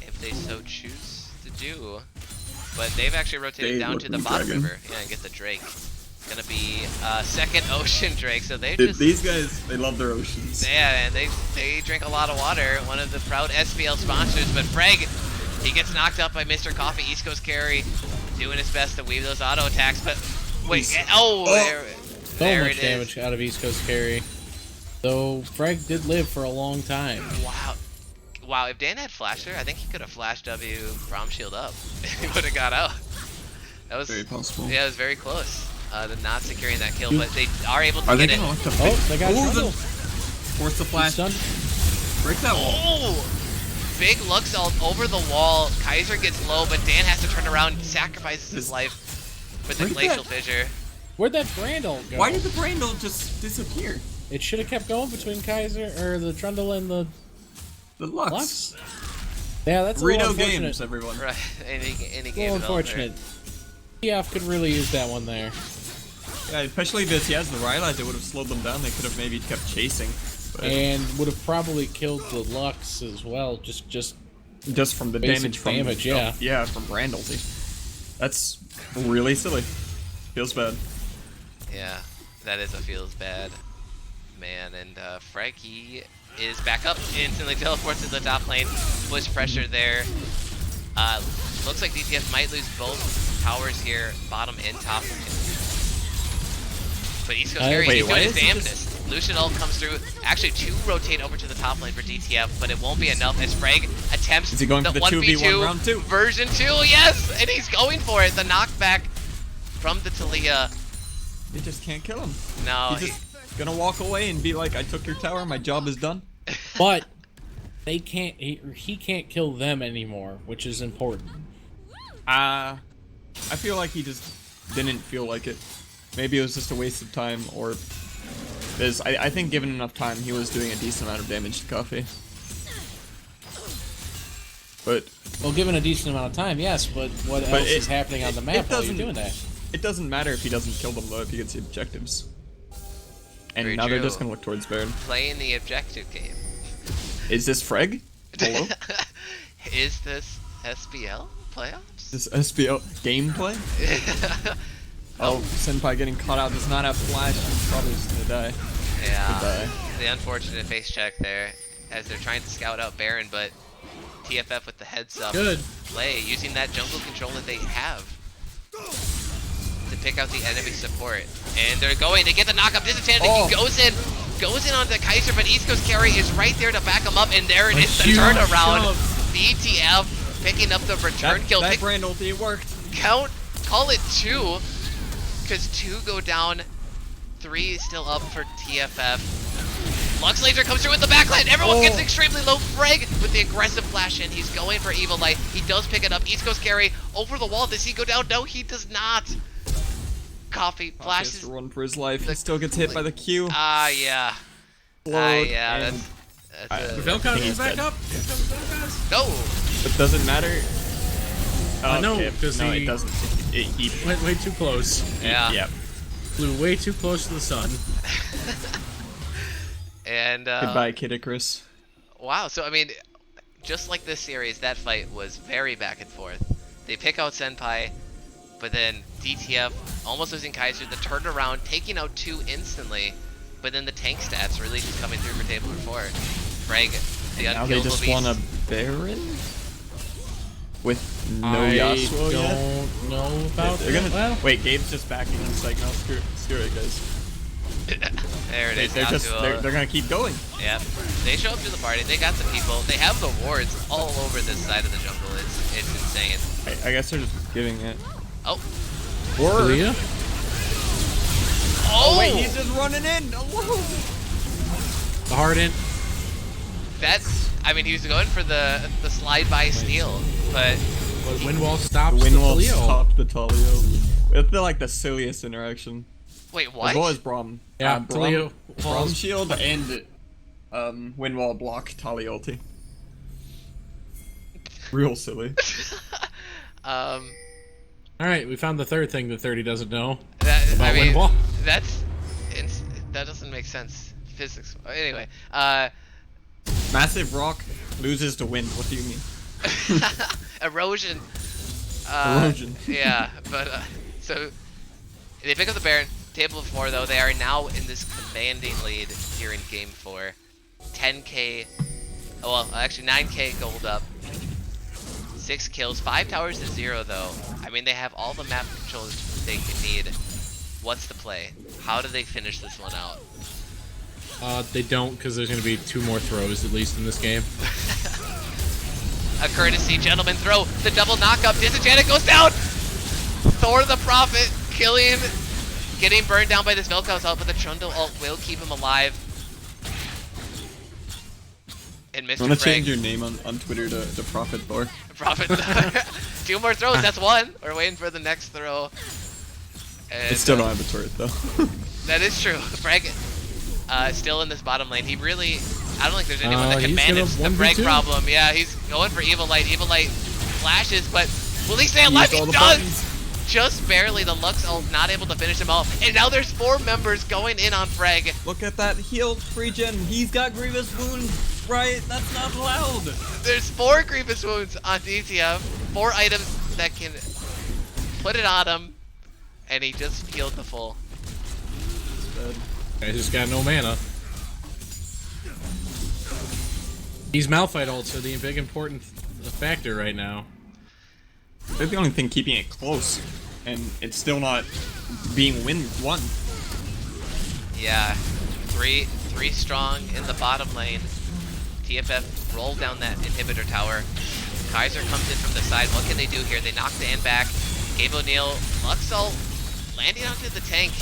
if they so choose to do. But they've actually rotated They down look to the for the bottom dragon. river. Yeah, and get the Drake. Gonna be second Ocean Drake, so they Dude, just these guys, they love their oceans. yeah, and they drink a lot of water. One of the proud SBL sponsors, but Frag, he gets knocked up by Mr. Coffee. East Coast carry, doing his best to weave those auto attacks, but wait, So there much it damage is. out of East Coast carry. Though Frag did live for a long time. Wow, if Dan had flashed there, I think he could have flashed W Prom Shield up. He would have got out. That was Very possible. Yeah, it was very close. To not securing that kill, but they are able to Are they get it. gonna look to Oh, they got the Trundle. force the flash? Stunned. Break that wall. Oh! Big Lux ult over the wall. Kaiser gets low, but Dan has to turn around, sacrifices his life with the Break glacial that. fissure. Where'd that Brandle go? Why did the Brandle just disappear? It should have kept going between Kaiser or the Trundle and the The Lux. Lux. Yeah, that's a little Reno unfortunate. games, everyone. Right, any A game little developer. unfortunate. TF could really use that one there. Yeah, especially if he has the Rylai's, it would have slowed them down. They could have maybe kept chasing. But And would have probably killed the Lux as well, just just from the basic damage from damage, yeah. yeah, from Brandle. That's really silly. Feels bad. Yeah, that is what feels bad, man. And Freg, he is back up, instantly teleports to the top lane. Push pressure there. Looks like DTF might lose both towers here, bottom and top. But East Coast Carry, he's doing his damnedest. Lucian ult comes through. Actually, 2 rotate over to the top lane for DTF, but it won't be enough as Freg attempts Is he going the for the 1v2 2v1 round 2? version 2. Yes, and he's going for it. The knockback from the Talia. They just can't kill him. No, He's just gonna walk away and be like, I took your tower, my job is done. But they can't. He can't kill them anymore, which is important. I feel like he just didn't feel like it. Maybe it was just a waste of time, or there's. I think given enough time, he was doing a decent amount of damage to Coffee. But Well, given a decent amount of time, yes. But what else is happening on the map while you're doing that? It doesn't matter if he doesn't kill them though, if he gets the objectives. And Very now they're true. just gonna look towards Baron. playing the objective game. Is this Freg? Hello? Is this SBL playoffs? This SBL gameplay? Oh, Senpai getting caught out, does not have flash, he's probably just gonna die. Yeah, Goodbye. the unfortunate face check there as they're trying to scout out Baron, but TFF with the heads up Good. play, using that jungle control that they have to pick out the enemy support. And they're going to get the knock-up disadvantage. Oh. He goes in onto Kaiser, but East Coast Carry is right there to back him up, and there it A is, the huge turnaround. shove. DTF picking up the return kill. That brand ulti worked. Call it 2, because 2 go down, 3 is still up for TFF. Lux Laser comes through with the backline. Everyone gets extremely low. Freg with the aggressive flash in. He's going for Evil Light. He does pick it up. East Coast Carry over the wall. Does he go down? No, he does not. Coffee He has flashes. to run for his life. He still gets hit by the Q. Yeah. Load, Yeah, and that's Velcon he's is back dead. up. Here comes Velcon. no. It doesn't matter. No, Okay, because no, he it doesn't. He went way too close. Yeah. Yep. Flew way too close to the sun. And Goodbye, Kid Icarus. wow, so I mean, just like this series, that fight was very back and forth. They pick out Senpai, but then DTF almost losing Kaiser, the turnaround, taking out 2 instantly, but then the tank stats really just coming through for table 4. Freg, the Now they unkillable just beast. want a Baron with no I Yasuo yet. don't know about They're that. gonna Well, wait. Gabe's just backing. He's like, no, screw it, guys. There it is. They're gonna keep going. Yep. They show up to the party. They got the people. They have the wards all over this side of the jungle. It's insane. I guess they're just giving it. Oh. Or Talia? Oh! wait, he's just running in alone. The Harden. That's. I mean, he was going for the slide by steal, but But Windwall stops The the Windwall Talia. stopped the Talio. It's like the silliest interaction. wait, As what? well as Braum. Yeah, Talia Braum falls. shield and Windwall block Tali ulti. Real silly. Um. All right, we found the third thing that 30 doesn't know That, about I mean, Windwall. that doesn't make sense. Physics. Anyway, Massive rock loses to wind. What do you mean? erosion. Erosion. Yeah, but so they pick up the Baron. Table of 4 though, they are now in this commanding lead here in game 4. 10k, well actually 9k gold up. 6 kills, 5 towers to 0 though. I mean, they have all the map controls they can need. What's the play? How do they finish this one out? They don't, because there's going to be 2 more throws, at least in this game. A courtesy gentleman throw, the double knockup, Disenchanted goes down! Thor the Prophet, killing, getting burned down by this Velcos ult, but the Trundle ult will keep him alive. And Mr. You wanna Freg, change your name on Twitter to Prophet Thor? Prophet Thor. 2 more throws, that's 1. We're waiting for the next throw. And, It still don't have a turret though. that is true. Freg, still in this bottom lane. He really, I don't think there's anyone that can He's manage gonna the Freg 1v2. problem. Yeah, he's going for Evil Light. Evil Light flashes, but will he stay He alive? used all He the does! buttons. Just barely. The Lux ult not able to finish him off. And now there's 4 members going in on Freg. Look at that healed regen. He's got grievous wounds, right? That's not allowed. There's 4 Grievous Wounds on DTF. 4 items that can put it on him, and he just healed the full. I just got no mana. These Malphite ults are the big important factor right now. They're the only thing keeping it close, and it's still not being won. Yeah, three strong in the bottom lane. TFF rolled down that inhibitor tower. Kaiser comes in from the side. What can they do here? They knock Dan back. Gabe O'Neill, Luxel landing onto the tank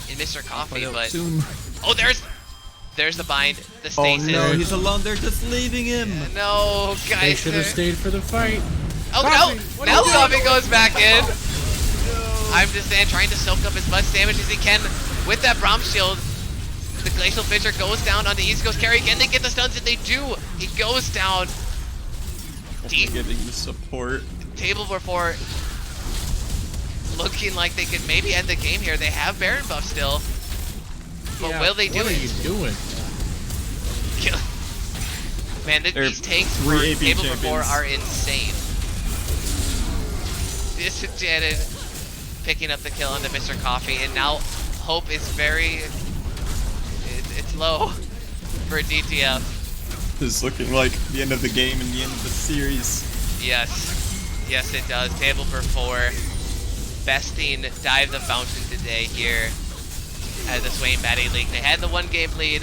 in Mr. Coffee, but soon. oh, there's the bind, the stasis. Oh no, he's alone. They're just leaving him. No, They guys. should have stayed for the fight. Oh no! Now Coffee goes back in. I'm just saying, trying to soak up as much damage as he can with that Braum shield. The Glacial Fissure goes down on the East Coast carry. Can they get the stuns? And they do. He goes down. Deep Getting the support. table before looking like they could maybe end the game here. They have Baron buff still. But Yeah, will they do what it? are you doing? Kill. Man, these tanks for three AP table before champions. are insane. Disenchanted picking up the kill onto Mr. Coffee, and now hope is very... It's low for DTF. This is looking like the end of the game and the end of the series. Yes. Yes, it does. Table for 4. Besting Dive the Fountain today here at the Swain Batting League. They had the 1-game lead,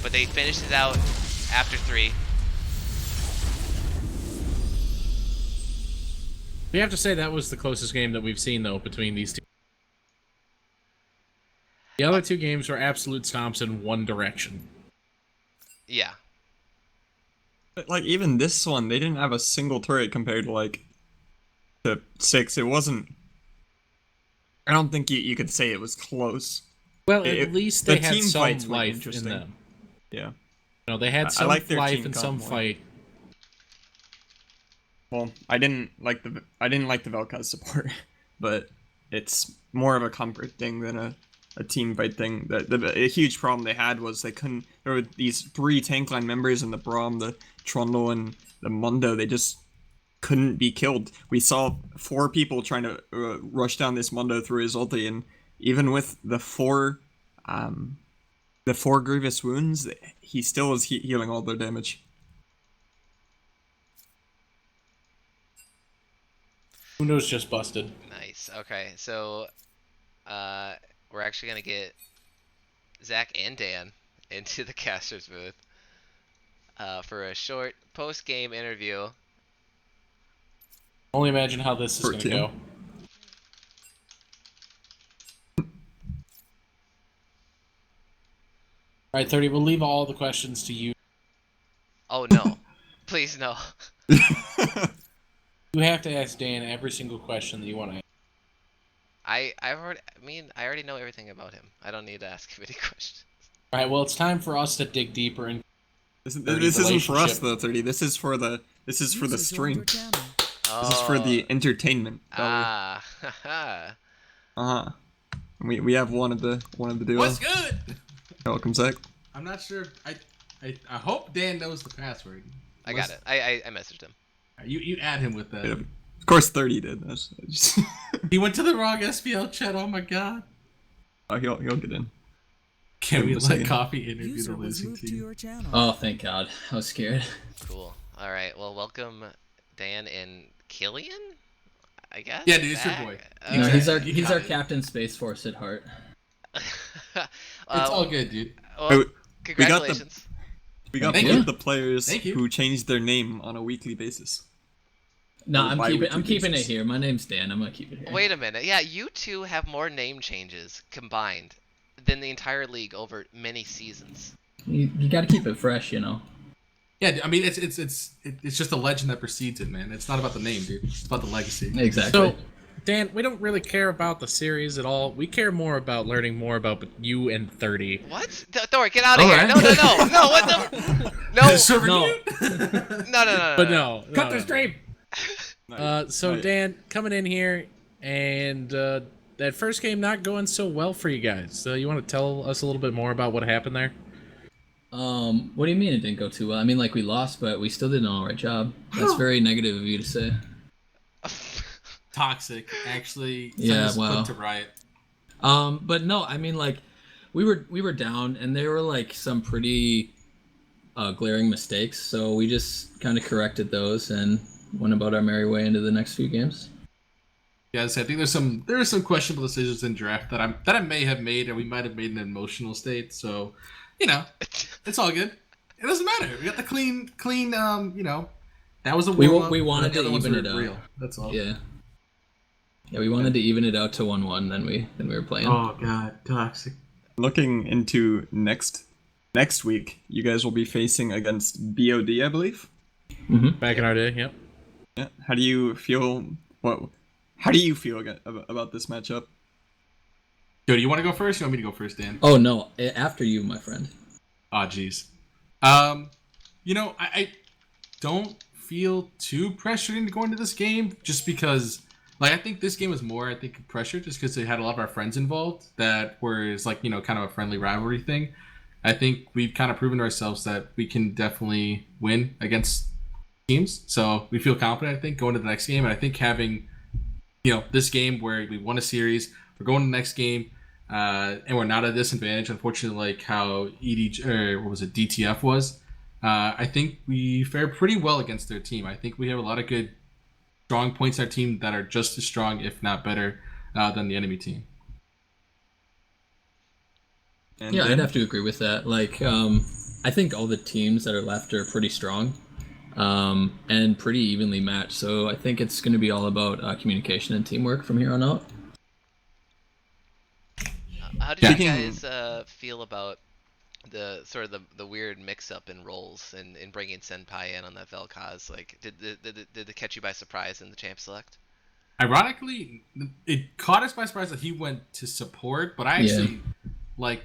but they finished it out after 3. We have to say that was the closest game that we've seen, though, between these two. The other two games were absolute stomps in one direction. Yeah. But like even this one, they didn't have a single turret compared to like the 6. It wasn't. I don't think you could say it was close. Well, at least the they had team some fights were life in interesting. them. Yeah. You know, they had I some like their life team and comp some more. fight. Well, I didn't like the Vel'Koz support, but it's more of a comfort thing than a team fight thing. A huge problem they had was they couldn't. There were these 3 tank line members in the Braum, the Trundle, and the Mundo. They just couldn't be killed. We saw 4 people trying to rush down this Mundo through his ulti, and even with the 4 grievous wounds, he still was healing all their damage. Mundo's just busted. Nice. Okay, so we're actually gonna get Zach and Dan into the caster's booth for a short post-game interview. Only imagine how this is going to 14. go. Alright, 30, we'll leave all the questions to you. Oh no, please no. You have to ask Dan every single question that you want to ask. I already know everything about him. I don't need to ask him any questions. Alright, well, it's time for us to dig deeper in. This isn't for us though, 30. This is for the stream. Oh. This is for the entertainment. Ah, haha. Uh-huh. We have one of the duo. What's good? Welcome, Zach. I'm not sure. I hope Dan knows the password. I got it. I messaged him. You add him with that. Yeah, of course, 30 did. That's just He went to the wrong SBL chat. Oh my god. oh, he'll get in. Can we We'll see. let Coffee interview User the was losing moved to team? your channel. Oh, thank God. I was scared. Cool. All right. Well, welcome Dan and Killian. I guess. Yeah, dude, it's your back. boy. Okay. No, he's our You he's got our it. Captain Space Force at heart. It's all good, dude. Well, Wait, congratulations. We got Thank both you. the players Thank you. who changed their name on a weekly basis. No, Or I'm bi-weekly keeping it basis. here. My name's Dan. I'm gonna keep it here. Wait a minute. Yeah, you two have more name changes combined than the entire league over many seasons. You got to keep it fresh, you know. Yeah, I mean it's just a legend that precedes it, man. It's not about the name, dude. It's about the legacy. Exactly. So, Dan, we don't really care about the series at all. We care more about learning more about you and 30. What? Thor, get out of All here! right. No, no, no, no! What the? No! Server No. mute? No! But no. Cut no. the stream. So, Right. Dan, coming in here, and that first game not going so well for you guys. So, you want to tell us a little bit more about what happened there? What do you mean it didn't go too well? I mean, like we lost, but we still did an alright job. That's very negative of you to say. toxic actually sent Yeah, this wow. clip to Riot. But no, I mean, like, we were down, and there were like some pretty glaring mistakes, so we just kind of corrected those and went about our merry way into the next few games. Yeah, so I think there are some questionable decisions in draft that I may have made, and we might have made in an emotional state. So, it's all good. It doesn't matter. We got the clean. That was a We warm up. we wanted the to other ones even were it out. real. That's all. Yeah, we wanted to even it out to 1-1. Then we were playing. Oh god, toxic. Looking into next week, you guys will be facing against BOD, I believe. Back in our day, yep. Yeah. How do you feel? How do you feel about this matchup? Yo, do you want to go first? You want me to go first, Dan? Oh no, after you, my friend. Oh, jeez. I don't feel too pressured into going to this game just because, like, I think this game was more, pressure just because they had a lot of our friends involved that was, like, kind of a friendly rivalry thing. I think we've kind of proven to ourselves that we can definitely win against teams. So we feel confident, I think, going to the next game. And I think having, this game where we won a series, we're going to the next game, and we're not at a disadvantage, unfortunately, like how DTF was. I think we fared pretty well against their team. I think we have a lot of good, strong points in our team that are just as strong, if not better, than the enemy team. And Yeah, then- I'd have to agree with that. Like, I think all the teams that are left are pretty strong, and pretty evenly matched. So I think it's going to be all about communication and teamwork from here on out. How did you Speaking- guys feel about the sort of the weird mix-up in roles and in bringing Senpai in on that Vel'Koz? Like, did it catch you by surprise in the champ select? Ironically, it caught us by surprise that he went to support, but I actually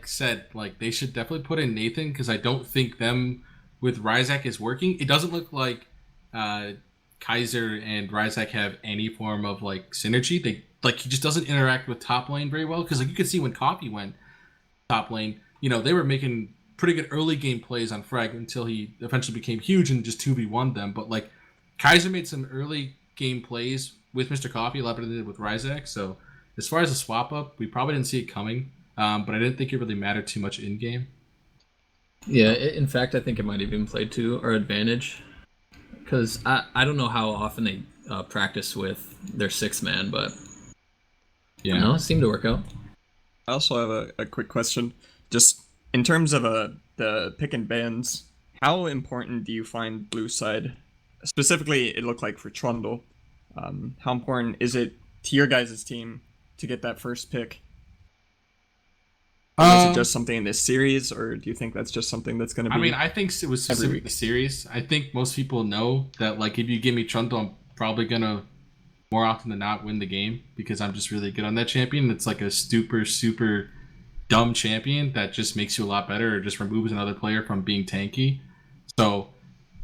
said they should definitely put in Nathan because I don't think them with Ryzak is working. It doesn't look like Kaiser and Ryzak have any form of synergy. He just doesn't interact with top lane very well because you could see when Coffee went top lane, they were making pretty good early game plays on Frag until he eventually became huge and just 2v1 them. But Kaiser made some early game plays with Mr. Coffee, a lot better than he did with Ryzak. So as far as the swap up, we probably didn't see it coming, but I didn't think it really mattered too much in game. Yeah, in fact, I think it might have even played to our advantage. Because I don't know how often they practice with their 6-man, but it seemed to work out. I also have a quick question. Just in terms of the pick and bans, how important do you find blue side? Specifically, it looked like for Trundle. How important is it to your guys' team to get that first pick? Is it just something in this series, or do you think that's just something that's going to be? I mean, I think it was every specific week? to the series. I think most people know that if you give me Trundle, I'm probably gonna more often than not win the game because I'm just really good on that champion. It's like a super dumb champion that just makes you a lot better or just removes another player from being tanky. So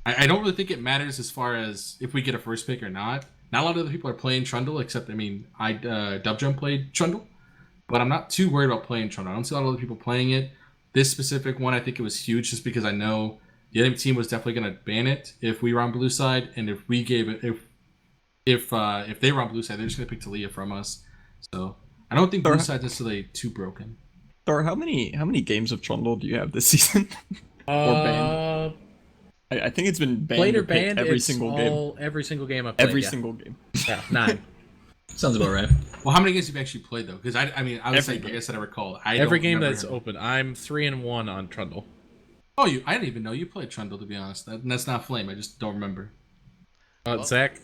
I don't really think it matters as far as if we get a first pick or not. Not a lot of other people are playing Trundle, except Dubjump played Trundle. But I'm not too worried about playing Trundle. I don't see a lot of other people playing it. This specific one, I think it was huge just because I know the enemy team was definitely going to ban it if we were on blue side, and if we gave it, if they were on blue side, they're just going to pick Talia from us. So I don't think blue side's necessarily too broken. Thor, how many games of Trundle do you have this season? Or banned? I think it's been banned. Played or or picked banned every single game. Every single game I've played. Every yeah. single game. Yeah, 9. Sounds about right. Well, how many games have you actually played though? Because I would Every say, game. like I said, I recall. Every game that's open. I'm 3-1 on Trundle. Oh, I didn't even know you played Trundle, to be honest. That's not Flame. I just don't remember. Well, Zach?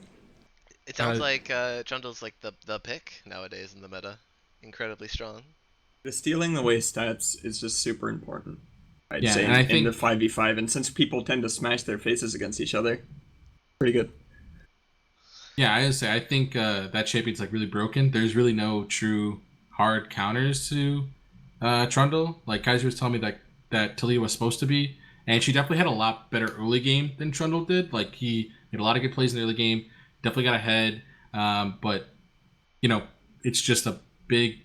It sounds like Trundle's like the pick nowadays in the meta. Incredibly strong. The stealing away stats is just super important. I'd Yeah, say and I in think- the 5v5, and since people tend to smash their faces against each other, pretty good. Yeah, I would say I think that champion's really broken. There's really no true hard counters to Trundle. Like Kaiser was telling me that Talia was supposed to be, and she definitely had a lot better early game than Trundle did. Like he made a lot of good plays in the early game, definitely got ahead. But it's just a big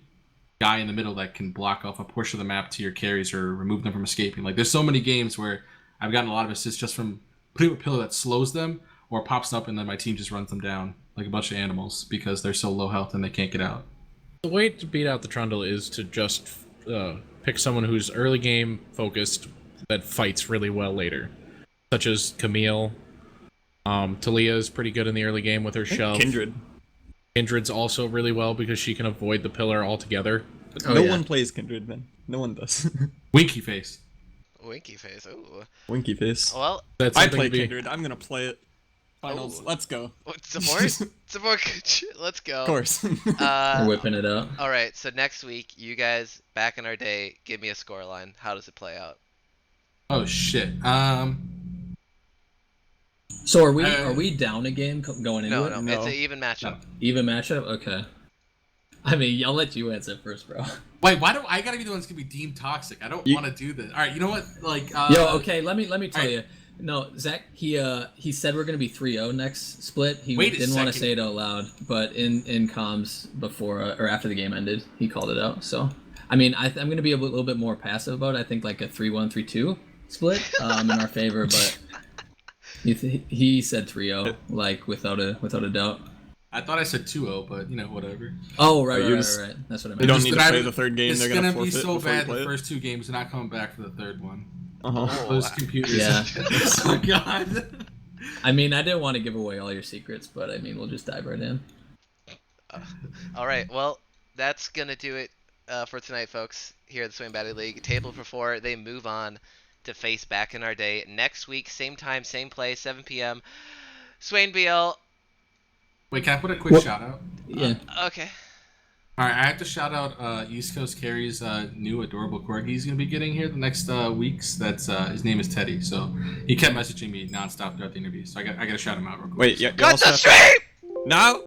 guy in the middle that can block off a portion of the map to your carries or remove them from escaping. Like there's so many games where I've gotten a lot of assists just from putting a pillar that slows them or pops up and then my team just runs them down like a bunch of animals because they're so low health and they can't get out. The way to beat out the Trundle is to just pick someone who's early game focused that fights really well later, such as Camille. Talia is pretty good in the early game with her shove. Kindred's also really well because she can avoid the pillar altogether. No one plays Kindred, man. No one does. Winky face. Winky face. Ooh. Winky face. Well, That's I something play to be- Kindred. I'm gonna play it. Finals. Oh. Let's go. support. Support. Let's go. Of course. We're whipping it out. All right. So next week, you guys back in our day, give me a score line. How does it play out? Oh shit. So are we down a game going into it? No. It's an even matchup. Even matchup? Okay. I mean, I'll let you answer first, bro. Wait, why do I gotta be the one that's gonna be deemed toxic? I don't want to do this. All right, you know what? Like, Yo, okay, let me tell right. you. No, Zach, he said we're gonna be 3-0 next split. He Wait a didn't want to second. say it out loud, but in comms before or after the game ended, he called it out. So, I mean, I'm gonna be a little bit more passive about it. I think like a 3-1, 3-2 split in our favor, but he said 3-0, like without a doubt. I thought I said 2-0, but whatever. Oh, right. You're just- That's what I You meant. don't Just need to that play the third game. It's They're gonna be forfeit so before you bad play the it. first two games. They're not coming back for the third one. Uh-huh. Those computers. Yeah. Oh god. I mean, I didn't want to give away all your secrets, but I mean, we'll just dive right in. All right. Well, that's gonna do it for tonight, folks. Here at the Swain Battle League, table for 4. They move on to face back in our day next week, same time, same place, 7 p.m. Swain BL. Wait, can I put a quick shout out? Yeah. Okay. All right, I have to shout out East Coast Carry's new adorable corgi he's gonna be getting here the next weeks. That's his name is Teddy. So he kept messaging me nonstop throughout the interview. So I gotta shout him out real quick. Wait, yeah. Cut the stream! No.